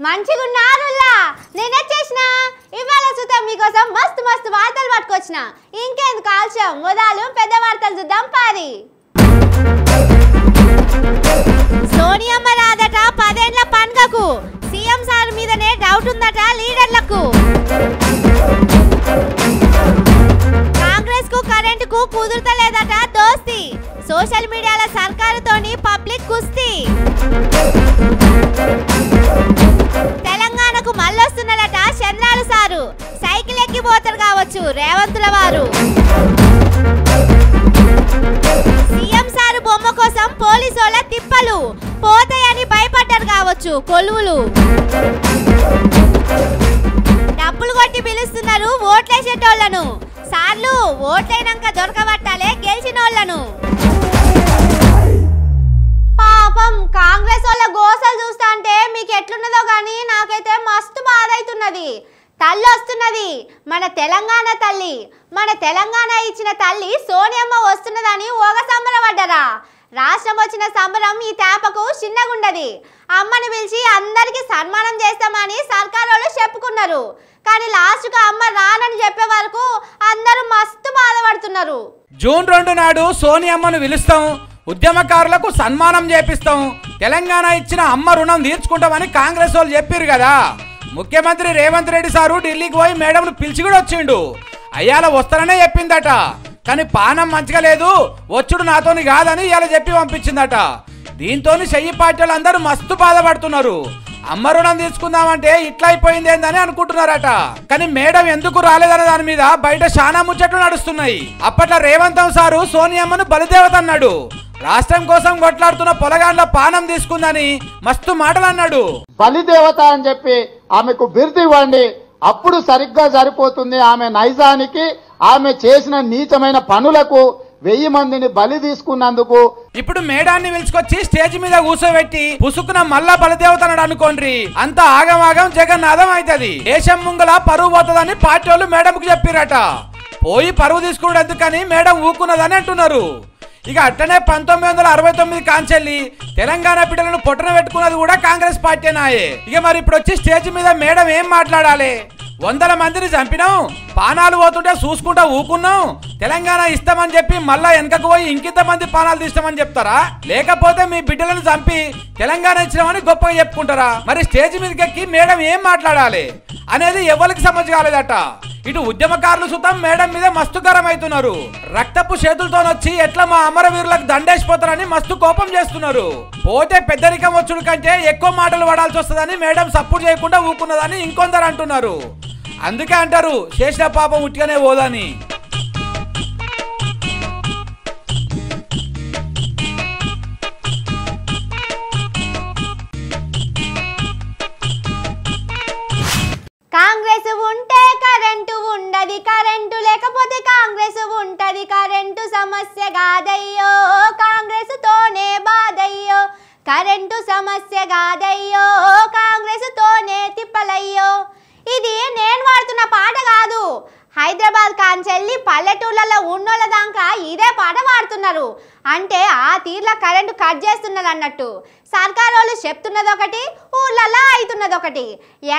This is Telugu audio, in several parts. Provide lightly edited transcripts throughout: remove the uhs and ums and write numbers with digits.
మంచిగున్నారుల్లా నేనే చేసిన ఇవాళ చూద్దాం మీకోసం మస్తు మస్తు వార్తలు పట్టుకొచ్చిన ఇంకెందుకు ఆలస్యం మొదలు పెద్ద వార్తలు చూద్దాం పారి సోనియమ్మ రాదట 10 ఏళ్ల పండుగకు సీఎం సార్ మీదనే డౌట్ ఉందట లీడర్లకు కాంగ్రెస్ కు కరెంట్ కు కుదురుతలేదట దోస్తి సోషల్ మీడియాల సర్కారుతోని పబ్లిక్ కుస్తీ తెలంగాణకు మళ్ళొస్తున్నారట చంద్రాలు సారు సైకిల్ ఎక్కి పోతారు కావచ్చు రేవంతుల వారు సీఎం సారు బొమ్మ కోసం పోలీసుల తిప్పలు పోతాయని భయపడ్డారు కావచ్చు కొలువులు డబ్బులు కొట్టి పిలుస్తున్నారు ఓట్లేసేటోళ్లను సార్లు ఓట్లైనాక దొరకబట్టాలే గెలిచినోళ్లను పాపం కాంగ్రెస్ వాళ్ళ గోసలు చూస్తా అంటే మీకు ఎట్లున్నదో గానీ నాకైతే మస్తు బాధ అవుతున్నది తల్లి వస్తున్నది మన తెలంగాణ తల్లి మన తెలంగాణ ఇచ్చిన తల్లి సోనియమ్మ వస్తున్నదని ఓగ సంబరపడ్డరా రాష్ట్రం వచ్చిన సంబరం ఈ తేపకు చిన్నగుండది అమ్మని పిలిచి అందరికి సన్మానం చేస్తామని సర్కారు వాళ్ళు చెప్పుకున్నారు కానీ లాస్ట్ కు అమ్మ రానని చెప్పే వరకు అందరూ మస్తు బాధపడుతున్నారు జూన్ 2 నాడు సోనియమ్మను పిలుస్తాం ఉద్యమకారులకు సన్మానం చేపిస్తాం తెలంగాణ ఇచ్చిన అమ్మ రుణం తీర్చుకుంటామని కాంగ్రెస్ వాళ్ళు చెప్పారు కదా ముఖ్యమంత్రి రేవంత్ రెడ్డి సారు ఢిల్లీకి పోయి మేడంను పిలిచి కూడా వచ్చిండు అయ్యాల వస్తాననే చెప్పిందట కానీ పానం మంచిగా లేదు వచ్చుడు నాతోని కాదని ఇలా చెప్పి పంపించిందట దీంతో చెయ్యి పార్టీలు అందరూ మస్తు బాధపడుతున్నారు అమ్మ రుణం తీసుకుందామంటే ఇట్లా అయిపోయింది ఏందని అనుకుంటున్నారట కానీ మేడం ఎందుకు రాలేదనే దాని మీద బయట చాలా ముచ్చట్లు నడుస్తున్నాయి అప్పట్లో రేవంత్ సారు సోనియమ్మను బలిదేవత అన్నాడు రాష్ట్రం కోసం కొట్లాడుతున్న పొలగాండ్ల పానం తీసుకుందని మస్తు మాటలు అన్నాడు బలిదేవత అని చెప్పి ఆమెకు బిరుదు ఇవ్వండి అప్పుడు సరిగ్గా సరిపోతుంది ఆమె నైజానికి ఆమె చేసిన నీచమైన పనులకు 1000 మందిని బలి తీసుకున్నందుకు ఇప్పుడు మేడాన్ని పిలుచుకొచ్చి స్టేజ్ మీద కూర్చోబెట్టి పుసుకున మళ్ళా బలిదేవత అన్నాడు అనుకోండి అంత ఆగమాగం జగన్నాథం అవుతుంది దేశం ముంగల పరువు పోతుందని పార్టీ వాళ్ళు మేడంకు చెప్పిరట పోయి పరువు తీసుకున్నాడు ఎందుకని మేడం ఊకున్నదని అంటున్నారు ఇక అట్లనే 1969 కాంచెల్లి తెలంగాణ బిడ్డలను పొట్టన పెట్టుకున్నది కూడా కాంగ్రెస్ పార్టీనాయే ఇక మరి ఇప్పుడు వచ్చి స్టేజ్ మీద మేడం ఏం మాట్లాడాలి 100 మందిని చంపినాం పానాలు పోతుంటే చూసుకుంటా ఊకున్నాం తెలంగాణ ఇస్తామని చెప్పి మళ్ళా వెనకకు పోయి ఇంకింత మంది పానాలు తీస్తామని చెప్తారా లేకపోతే మీ బిడ్డలను చంపి తెలంగాణ ఇచ్చినామని గొప్పగా చెప్పుకుంటారా మరి స్టేజ్ మీదకి ఎక్కి మేడం ఏం మాట్లాడాలి అనేది ఎవరికి సమజ్ కాలేదట ఇటు ఉద్యమకారులు సుతం మేడం మీద మస్తు గరం అవుతున్నారు రక్తపు చేతులతో వచ్చి ఎట్లా మా అమరవీరులకు దండేసిపోతారని మస్తు కోపం చేస్తున్నారు పోతే పెద్దరికం వచ్చుడు కంటే ఎక్కువ మాటలు పడాల్సి వస్తుందని మేడం సపోర్ట్ చేయకుండా ఊకున్నదని ఇంకొందరు అంటున్నారు అందుకే అంటారు చేసిన పాపం ఉట్టిగానే పోదని కాంగ్రెస్ ఉంటే కరెంటు ఉండది కరెంటు లేకపోతే కాంగ్రెస్ ఉంటది కరెంటు సమస్య కాదయ్యో కాంగ్రెస్ తోనే బాధయ్యో కరెంటు సమస్య కాదయ్యో కాంగ్రెస్ తోనే తిప్పలయ్యో ఇది నేను వాడుతున్న పాట కాదు హైదరాబాద్ కాంచెల్లి పల్లెటూళ్ళలో ఉన్నోళ్ళ దాకా ఇదే పాట వాడుతున్నారు అంటే ఆ తీర్ల కరెంటు కట్ చేస్తున్నారు అన్నట్టు సర్కారు వాళ్ళు చెప్తున్నది ఒకటి ఊళ్ళల్లో అవుతున్నది ఒకటి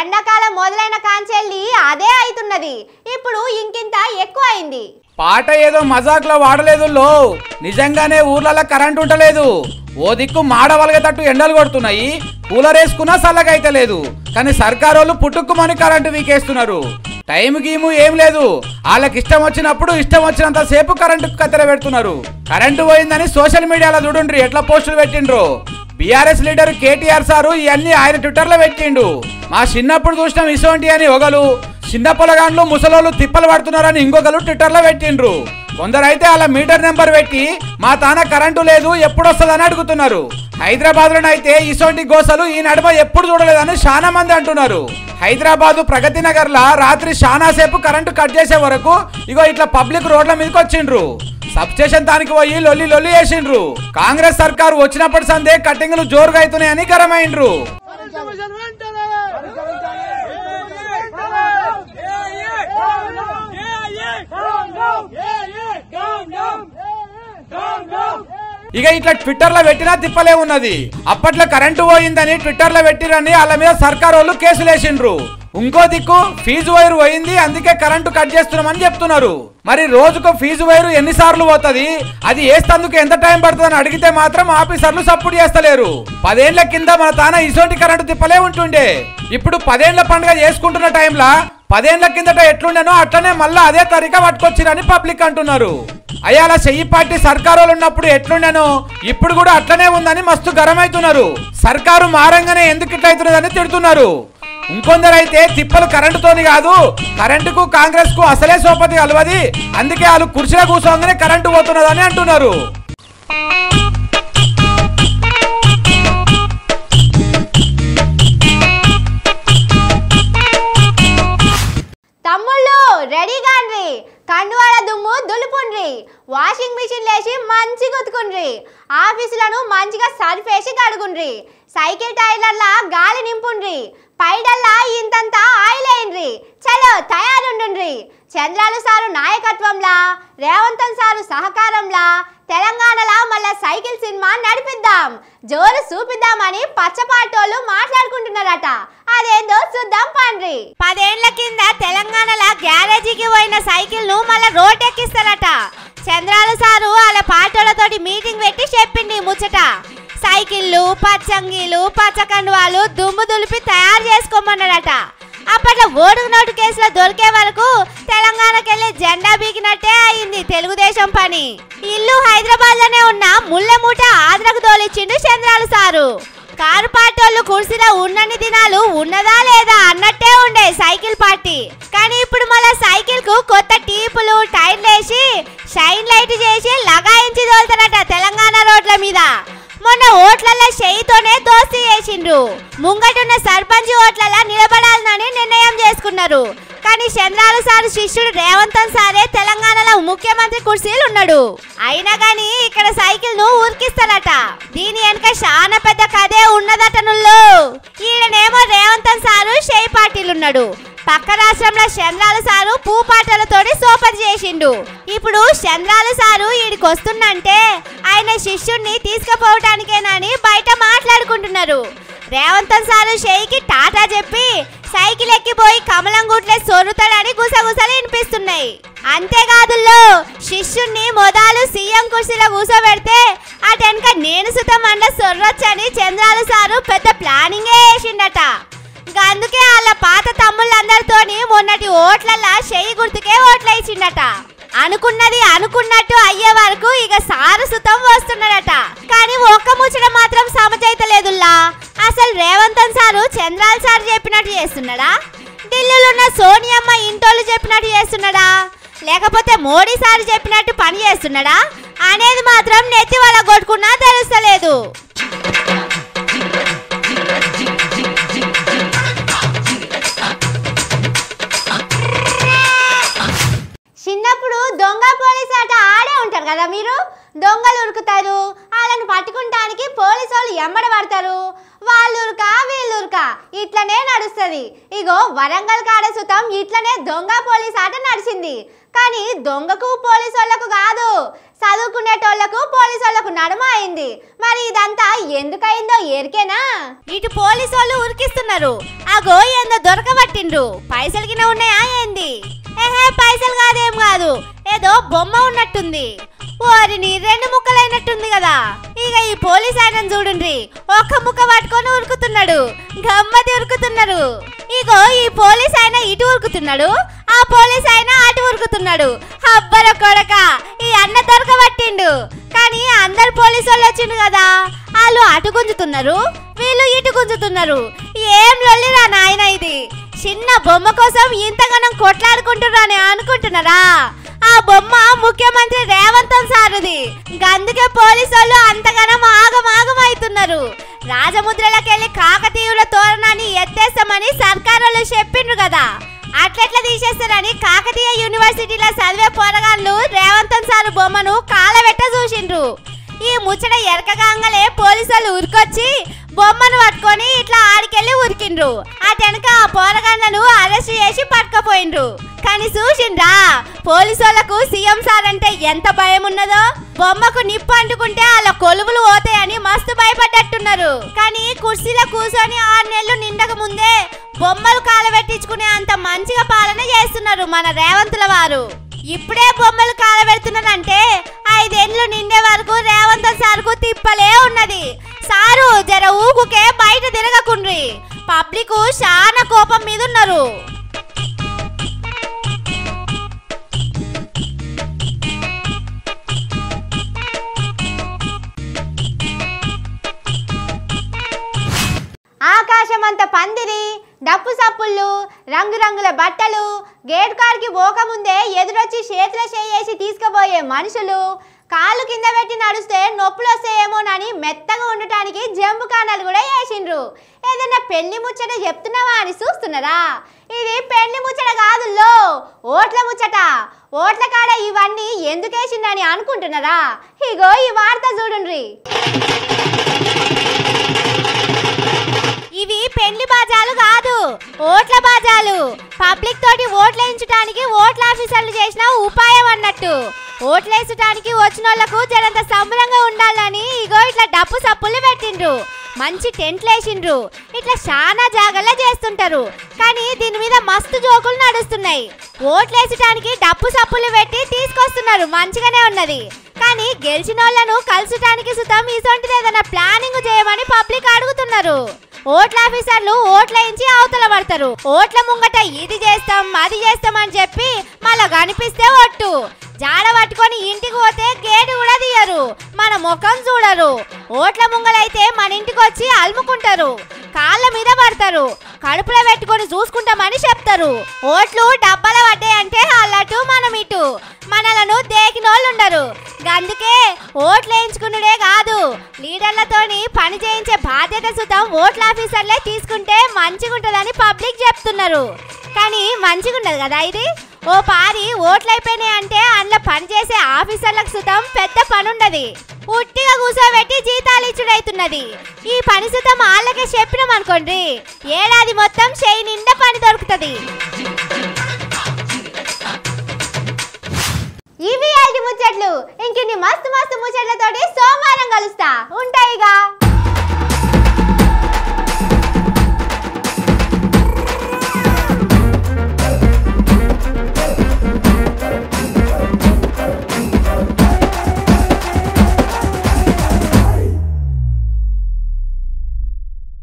ఎండాకాలం మొదలైన కాంచెల్లి అదే అవుతున్నది ఇప్పుడు ఇంకింత ఎక్కువ అయింది పాట ఏదో మజాక్లో వాడలేదు లో నిజంగానే ఊర్లలో కరెంట్ ఉండలేదు ఓ దిక్కు మాడవలగేటట్టు ఎండలు కొడుతున్నాయి కూలర్ వేసుకున్నా చల్లగైతే లేదు కానీ సర్కారు వాళ్ళు పుట్టుక్కుమని కరెంటు వీకేస్తున్నారు టైం గీము ఏం లేదు వాళ్ళకి ఇష్టం వచ్చినప్పుడు ఇష్టం వచ్చినంత సేపు కరెంటు కత్తెర పెడుతున్నారు కరెంటు పోయిందని సోషల్ మీడియాలో చూడండి ఎట్లా పోస్టులు పెట్టిండ్రు బీఆర్ఎస్ లీడర్ కేటీఆర్ సారు ఇవన్నీ ఆయన ట్విట్టర్లో పెట్టిండు మా చిన్నప్పుడు చూసినాం ఇసోంటి అని ఒకరు చిన్న పొలగాండ్లు ముసలోళ్ళు తిప్పలు పడుతున్నారని ఇంకొకరు ట్విట్టర్లో పెట్టిండ్రు కొందరైతే అలా మీటర్ నెంబర్ పెట్టి మా తాన కరెంటు లేదు ఎప్పుడు వస్తుందని అడుగుతున్నారు హైదరాబాద్ లోనైతే ఇసోంటి గోసలు ఈ నడుమ ఎప్పుడు చూడలేదని చాలా మంది అంటున్నారు హైదరాబాద్ ప్రగతి నగర్ లా రాత్రి చాలా సేపు కరెంటు కట్ చేసే వరకు ఇగో ఇట్లా పబ్లిక్ రోడ్ల మీదకి వచ్చిండ్రు సబ్ స్టేషన్ దానికి పోయి లొల్లి లొల్లి వేసిండ్రు కాంగ్రెస్ సర్కారు వచ్చినప్పటి సందే కట్టింగ్లు జోరుగా అవుతున్నాయని గరమైండ్రు ఇక ఇట్లా ట్విట్టర్ లో పెట్టినా తిప్పలే ఉన్నది. అప్పట్లో కరెంటు పోయిందని ట్విట్టర్ లో పెట్టిరని వాళ్ళ మీద సర్కార్ వాళ్ళు కేసులు వేసిండ్రు. ఇంకో దిక్కు ఫీజు వైర్ పోయింది అందుకే కరెంటు కట్ చేస్తున్నామని చెప్తున్నారు. మరి రోజుకు ఫీజు వైరు ఎన్నిసార్లు పోతుంది, అది వేస్తందుకు ఎంత టైం పడుతుందని అడిగితే మాత్రం ఆఫీసర్లు సపోర్ట్ చేస్తలేరు. 10 ఏళ్ల కింద మన తాన ఇసోంటి కరెంటు తిప్పలే ఉంటుండే. ఇప్పుడు 10 ఏళ్ల పండుగ చేసుకుంటున్న టైంలో 10 ఏళ్ల కిందట ఎట్లుండేనో అట్లనే మళ్ళా అదే తరీకా పట్టుకొచ్చిరని పబ్లిక్ అంటున్నారు. అయ్యాల చెయ్యి పార్టీ సర్కారు ఉన్నప్పుడు ఎట్లుండేనో ఇప్పుడు కూడా అట్లనే ఉందని మస్తు గరమైతున్నారు. సర్కారు మారంగానే ఎందుకు ఇట్లయితున్నదని తిడుతున్నారు. ఇంకొందరైతే తిప్పలు కరెంటుతోని కాదు, కరెంటుకు కాంగ్రెస్ కు అసలే సోపతి కలవది, అందుకే వాళ్ళు కుర్చీలో కూర్చోగానే కరెంటు పోతున్నదని అంటున్నారు. తమ్ముళ్ళు రెడీగాండ్రి, కండువాల దుమ్ము దులుపుండ్రి, వాషింగ్ మిషన్ లేచి మంచిగా ఉతుకుండ్రి, ఆఫీసులను మంచిగా సర్ఫేసి కడుగుండ్రి, సైకిల్ టైర్లల్లా గాలి నింపుండ్రి, పైడల్లా ఇంతంత ఆయిల్ వేయండ్రి, చలో తయారుండ్రి. చంద్రాలు సారు నాయకత్వంలా, రేవంతన్ సారు సహకారంలా తెలంగాణలో మళ్ళా సైకిల్ సినిమా నడిపిద్దాం, జోరు చూపిద్దామని పచ్చపాటోళ్ళు మాట్లాడుకుంటున్నారట. అదేందో చూద్దాం పండ్రి. 10 ఏళ్ల కింద తెలంగాణలో గ్యారేజీకి పోయిన సైకిల్ ను మళ్ళా రోడ్ ఎక్కిస్తారట. చంద్రాలు సారు వాళ్ళ పాటోళ్ళతోటి మీటింగ్ పెట్టి చెప్పింది ముచ్చట. సైకిళ్ళు, పచ్చంగీలు, పచ్చకండువాలు దుమ్ము దులిపి తయారు చేసుకోమన్నాడట. అప్పట్లో ఓటుకు నోటు కేసులో దొరికే వరకు తెలంగాణకెళ్ళి జెండా బీకినట్టే అయింది తెలుగుదేశం పని. ఇల్లు హైదరాబాద్ లోనే ఉన్న ముల్లెమూట ఆంధ్రకు తోలిచ్చిండు చంద్రాలు సారు. కారు పార్టీలు కుర్చీలో ఉన్నన్ని దినాలు ఉన్నదా లేదా అన్నట్టే ఉండే సైకిల్ పార్టీ. కానీ ఇప్పుడు మళ్ళా సైకిల్ కు కొత్త టీపులు, టైర్లు వేసి షైన్ లైట్ చేసి లగాయించి తోలుతారట తెలంగాణ రోడ్ల మీద. మొన్న ఓట్లలో షెయితోనే దోస్తీ చేసిండ్రు. ముంగటున్న సర్పంచ్ ఓట్లలో నిలబడాలని నిర్ణయం చేసుకున్నారు. కానీ చంద్రాలు సారు శిష్యుడు రేవంతన్ సారే తెలంగాణలో ముఖ్యమంత్రి కుర్చీలు ఉన్నాడు. అయినా గానీ ఇక్కడ సైకిల్ ను ఉరికిస్తారట. దీని వెనక చాలా పెద్ద కథే ఉన్నదట నుల్లో. ఈయనేమో రేవంతన్ సారు షెయి పార్టీలున్నాడు. పక్క రాష్ట్రంలో చంద్రాలు సారు పూపాటలతోటి సోపతి చేసిండు. ఇప్పుడు చంద్రాలు సారు ఈడికి వస్తుందంటే ఆయన శిష్యుడిని తీసుకుపోవటానికేనని బయట మాట్లాడుకుంటున్నారు. రేవంతన్ సారు షెయికి టాటా చెప్పి సైకిల్ ఎక్కిపోయి కమలం గుట్లే సొరుతాడని గుసగుసలు వినిపిస్తున్నాయి. అంతేకాదుల్లో శిష్యుణ్ణి మొదలు సీఎం కుర్చీలో కూర్చోబెడితే అటెనక నేను సుతమండ సొర్రొచ్చని చంద్రాలు సారు పెద్ద ప్లానింగే వేసిండట. అందుకే వాళ్ళ పాత తమ్ముళ్ళందరితోని మొన్నటి ఓట్లల్లా షెయి గుర్తుకే ఓట్లు వేసిండట. అనుకున్నది అనుకున్నట్టు అయ్యే వరకు ఇక సారు సుతం వస్తున్నాడట. కానీ ఒక్క ముచ్చట మాత్రం సమజైతలేదుల్లా. అసలు రేవంతన్ సారు చంద్రాల్ సార్ చెప్పినట్టు చేస్తున్నాడా, ఢిల్లీలో ఉన్న సోనియమ్మ ఇంటోళ్ళు చెప్పినట్టు చేస్తున్నాడా, లేకపోతే మోడీ సార్ చెప్పినట్టు పని చేస్తున్నాడా అనేది మాత్రం నెత్తి వాళ్ళ కొట్టుకున్నా తెలుస్తలేదు. చిన్నప్పుడు దొంగ పోలీసు ఆట ఆడే ఉంటారు కదా మీరు. దొంగలు ఉరుకుతారు, వాళ్ళని పట్టుకుంటానికి పోలీసు వాళ్ళు ఎమ్మడ పడతారు, వాళ్ళు ఉరక వీళ్ళు ఉరక ఇట్లనే నడుస్తుంది. ఇగో వరంగల్ కాడ సుతం ఇట్లనే దొంగ పోలీసు ఆట నడిచింది. కానీ దొంగకు పోలీసు వాళ్ళకు కాదు, చదువుకునేటోళ్లకు పోలీసు వాళ్ళకు నడుమ అయింది. మరి ఇదంతా ఎందుకయిందో ఎరికేనా? ఇటు పోలీసు వాళ్ళు ఉరికిస్తున్నారు, అగో ఏందో దొరకబట్టిండ్రు. పైసలు కింద ఉన్నాయా ఏంది? పైసలు కాదేం కాదు, ఏదో బొమ్మ ఉన్నట్టుంది. ఓరిని 2 ముక్కలైనట్టుంది కదా. ఇక ఈ పోలీస్ ఆయన చూడండి, ఒక్క ముక్క పట్టుకొని ఉరుకుతున్నాడు, గమ్మతి ఉరుకుతున్నారు. ఇగో ఈ పోలీస్ ఆయన ఇటు ఉరుకుతున్నాడు, ఆ పోలీస్ ఆయన అటు ఉరుకుతున్నాడు. అబ్బర కొడక, ఈ అన్న దొరకబట్టిండు. కానీ అందరు పోలీసు వాళ్ళు వచ్చిండు కదా, వాళ్ళు అటు గుంజుతున్నారు, వీళ్ళు ఇటు గుంజుతున్నారు. ఏం లొల్లిరా నాయన ఇది. చిన్న బొమ్మ కోసం ఇంతగానం కొట్లాడుకుంటున్నారని అనుకుంటున్నారా? ఆ బొమ్మ ముఖ్యమంత్రి రేవంతన్ సారుది. అందుకే పోలీసు వాళ్ళు అంతగానం ఆగమాగం అవుతున్నారు. రాజముద్రలకెళ్ళి కాకతీయుల తోరణాన్ని ఎత్తేస్తామని సర్కారు చెప్పిండ్రు కదా, అట్లెట్లా తీసేస్తారని కాకతీయ యూనివర్సిటీలో చదివే పోరగాళ్ళు రేవంతన్ సారు బొమ్మను కాలబెట్ట చూసిండ్రు. ఈ ముచ్చట ఎరకగాంగలే పోలీసు వాళ్ళు ఉరికొచ్చి బొమ్మను పట్టుకొని ఇట్లా ఆడికెళ్ళి ఉరికిండ్రు. అటెనక ఆ పోరగాళ్ళను అరెస్ట్ చేసి పట్టుకపోయిండ్రు. కానీ చూసిండ్రా పోలీసులకు సీఎం సార్ అంటే ఎంత భయం ఉన్నదో. బొమ్మకు నిప్పు అంటుకుంటే అలా కొలువులు పోతాయని మస్తు భయపడ్డట్టున్నారు. కానీ కుర్చీలో కూర్చొని 6 నెలలు నిండక ముందే బొమ్మలు కాలబెట్టించుకునే అంత మంచిగా పాలన చేస్తున్నారు మన రేవంతుల వారు. ఇప్పుడే బొమ్మలు కాలబెడుతున్నారంటే 5 ఏళ్ళు నిండే వరకు రేవంత్ సార్కు తిప్పలే ఉన్నది. సారు జర ఊకుకే బయట తిరగకుండ్రి. పబ్లిక్ చాలా కోపం మీద ఉన్నారు. ఆకాశమంత పందిరి, డప్పు సప్పుళ్ళు, రంగురంగుల బట్టలు, గేట్ కార్కి పోకముందే ఎదురొచ్చి చేతిలో చేయేసి తీసుకుపోయే మనుషులు, కాళ్ళు కింద పెట్టి నడుస్తే నొప్పులు వస్తాయేమోనని మెత్తగా ఉండటానికి జంబు కానాలు కూడా వేసిండ్రు. ఏదైనా పెళ్లి ముచ్చట చెప్తున్నావా అని చూస్తున్నారా? ఇది పెళ్లి ముచ్చట కాదుల్లో, ఓట్ల ముచ్చట. ఓట్ల కాడ ఇవన్నీ ఎందుకు వేసిండని అనుకుంటున్నారా? ఇగో ఈ వార్త చూడండి. ఇవి పెళ్లి బాజాలు కాదు, ఓట్ల బాజాలు. పబ్లిక్ తోటి ఓట్లేయించడానికి ఓట్ల ఆఫీసర్లు చేసిన ఉపాయం అన్నట్టు. ఓట్లేసడానికి వచ్చిన వాళ్ళకు జరంత సంబరంగా ఉండాలని ఇగో ఇట్లా డప్పు సప్పులు పెట్టిండ్రు. మంచి టెంట్లు వేసిండ్రు. ఇట్లా చాలా జాగ్రత్తగా చేస్తుంటారు. కానీ దీని మీద మస్తు జోకులు నడుస్తున్నాయి. ఓట్లేసడానికి డప్పు సప్పులు పెట్టి తీసుకొస్తున్నారు, మంచిగానే ఉన్నది. కానీ గెలిచిన వాళ్ళను కలుసటానికి సుతం ఇసొంటిది ఏదైనా ప్లానింగ్ చేయమని పబ్లిక్ అడుగుతున్నారు. ఓట్ల ఆఫీసర్లు ఓట్లేయించి అవతల పడతారు. ఓట్ల ముంగట ఇది చేస్తాం అది చేస్తాం అని చెప్పి మళ్ళా కనిపిస్తే ఒట్టు జాడ పట్టుకొని ఇంటికి పోతే గేటు కూడా తీయరు, మన ముఖం చూడరు. ఓట్ల ముంగలైతే మన ఇంటికి వచ్చి అలుముకుంటారు, కాళ్ళ మీద పడతారు, కడుపులో పెట్టుకొని చూసుకుంటామని చెప్తారు. ఓట్లు డబ్బాల పడ్డాయంటే అల్లటు మనం ఇటు, మనలను దేకినోళ్ళు ఉండరు. అందుకే ఓట్లు వేయించుకున్నడే కాదు, లీడర్లతోని పని చేయించే బాధ్యత సుతం ఓట్ల ఆఫీసర్లే తీసుకుంటే మంచిగా ఉంటుందని పబ్లిక్ చెప్తున్నారు. కానీ మంచిగా ఉండదు కదా ఇది. ఓ పారి ఓట్లు అయిపోయినాయి అంటే అందులో పనిచేసే ఆఫీసర్లకు సుతం పెద్ద పని ఉండదు, ఉట్టిగా కూర్చోబెట్టి జీతాలు ఇచ్చుడైతున్నది. ఈ పని సుతం వాళ్ళకే చెప్పినాం అనుకోండి, ఏడాది మొత్తం చేయి నిండా పని దొరుకుతుంది. ఇవి 5 ముచ్చట్లు. ఇంకిన్ని మస్తు మస్తు ముచ్చట్లతోటి సోమవారం కలుస్తా. ఉంటాయిగా.